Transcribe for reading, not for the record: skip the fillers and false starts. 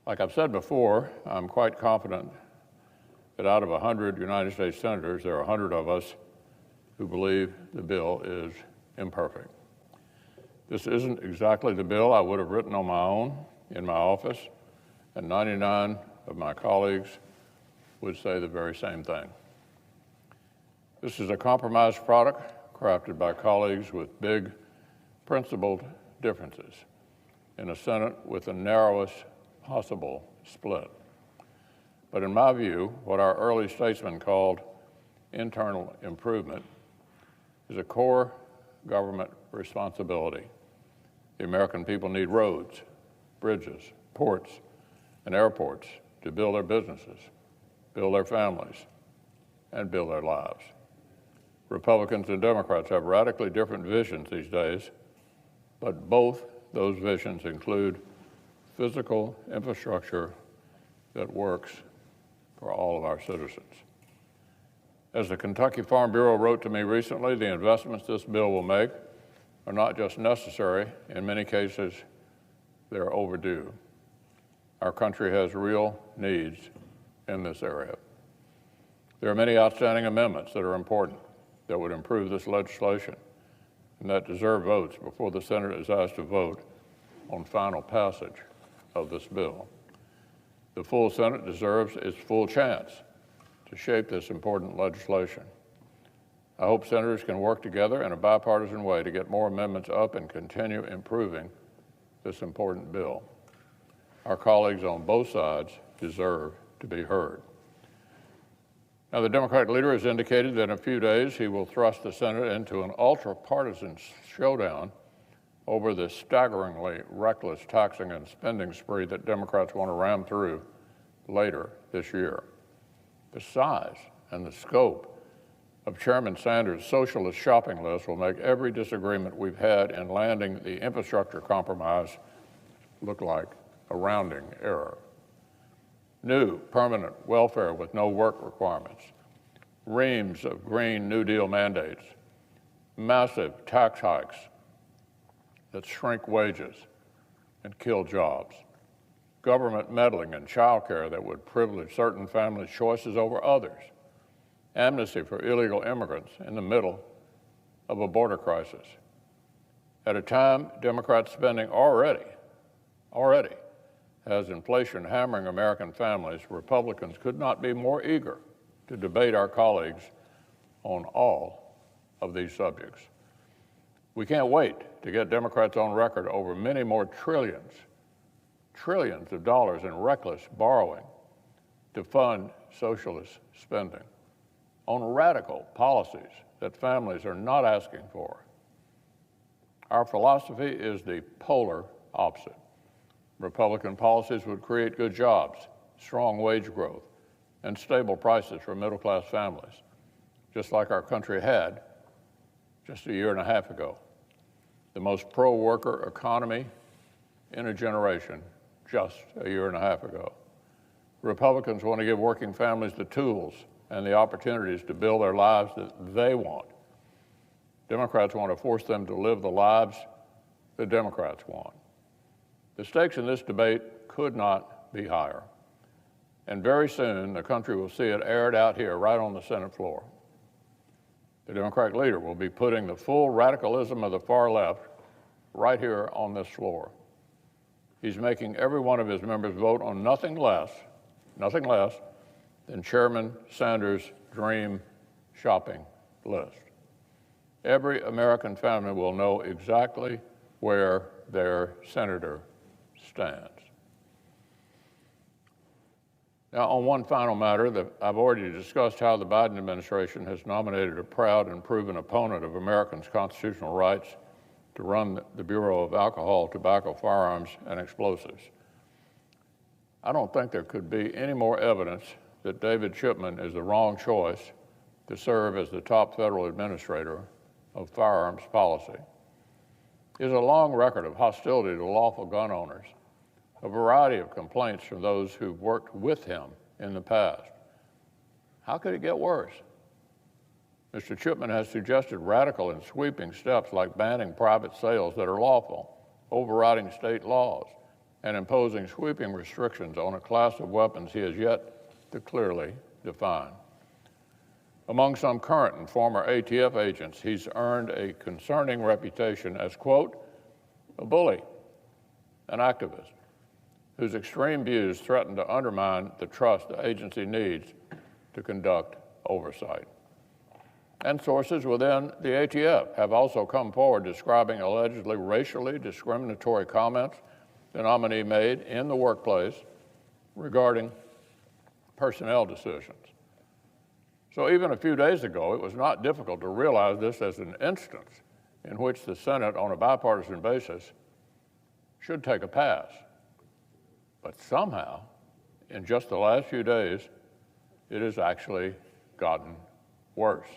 Like I've said before, I'm quite confident that out of 100 United States senators, there are 100 of us who believe the bill is imperfect. This isn't exactly the bill I would have written on my own in my office, and 99 of my colleagues would say the very same thing. This is a compromise product crafted by colleagues with big, principled differences in a Senate with the narrowest possible split. But in my view, what our early statesmen called internal improvement is a core government responsibility. The American people need roads, bridges, ports, and airports to build their businesses, build their families, and build their lives. Republicans and Democrats have radically different visions these days, but both those visions include physical infrastructure that works for all of our citizens. As the Kentucky Farm Bureau wrote to me recently, the investments this bill will make are not just necessary, in many cases, they're overdue. Our country has real needs in this area. There are many outstanding amendments that are important, that would improve this legislation, and that deserve votes before the Senate is asked to vote on final passage of this bill. The full Senate deserves its full chance to shape this important legislation. I hope senators can work together in a bipartisan way to get more amendments up and continue improving this important bill. Our colleagues on both sides deserve to be heard. Now, the Democratic leader has indicated that in a few days he will thrust the Senate into an ultra-partisan showdown over the staggeringly reckless taxing and spending spree that Democrats want to ram through later this year. The size and the scope of Chairman Sanders' socialist shopping list will make every disagreement we've had in landing the infrastructure compromise look like a rounding error. New permanent welfare with no work requirements, reams of Green New Deal mandates, massive tax hikes that shrink wages and kill jobs, government meddling in child care that would privilege certain families' choices over others, amnesty for illegal immigrants in the middle of a border crisis. At a time Democrat spending already has inflation hammering American families, Republicans could not be more eager to debate our colleagues on all of these subjects. We can't wait to get Democrats on record over many more trillions of dollars in reckless borrowing to fund socialist spending, on radical policies that families are not asking for. Our philosophy is the polar opposite. Republican policies would create good jobs, strong wage growth, and stable prices for middle-class families, just like our country had just a year and a half ago. The most pro-worker economy in a generation just a year and a half ago. Republicans want to give working families the tools and the opportunities to build their lives that they want. Democrats want to force them to live the lives the Democrats want. The stakes in this debate could not be higher. And very soon, the country will see it aired out here, right on the Senate floor. The Democratic leader will be putting the full radicalism of the far left right here on this floor. He's making every one of his members vote on nothing less than Chairman Sanders' dream shopping list. Every American family will know exactly where their senator stands. Now, on one final matter, I've already discussed how the Biden administration has nominated a proud and proven opponent of Americans' constitutional rights to run the Bureau of Alcohol, Tobacco, Firearms, and Explosives. I don't think there could be any more evidence that David Chipman is the wrong choice to serve as the top federal administrator of firearms policy. He has a long record of hostility to lawful gun owners, a variety of complaints from those who've worked with him in the past. How could it get worse? Mr. Chipman has suggested radical and sweeping steps like banning private sales that are lawful, overriding state laws, and imposing sweeping restrictions on a class of weapons he has yet to clearly define. Among some current and former ATF agents, he's earned a concerning reputation as, quote, a bully, an activist, whose extreme views threaten to undermine the trust the agency needs to conduct oversight. And sources within the ATF have also come forward describing allegedly racially discriminatory comments the nominee made in the workplace regarding personnel decisions. So even a few days ago, it was not difficult to realize this as an instance in which the Senate, on a bipartisan basis, should take a pass. But somehow, in just the last few days, it has actually gotten worse.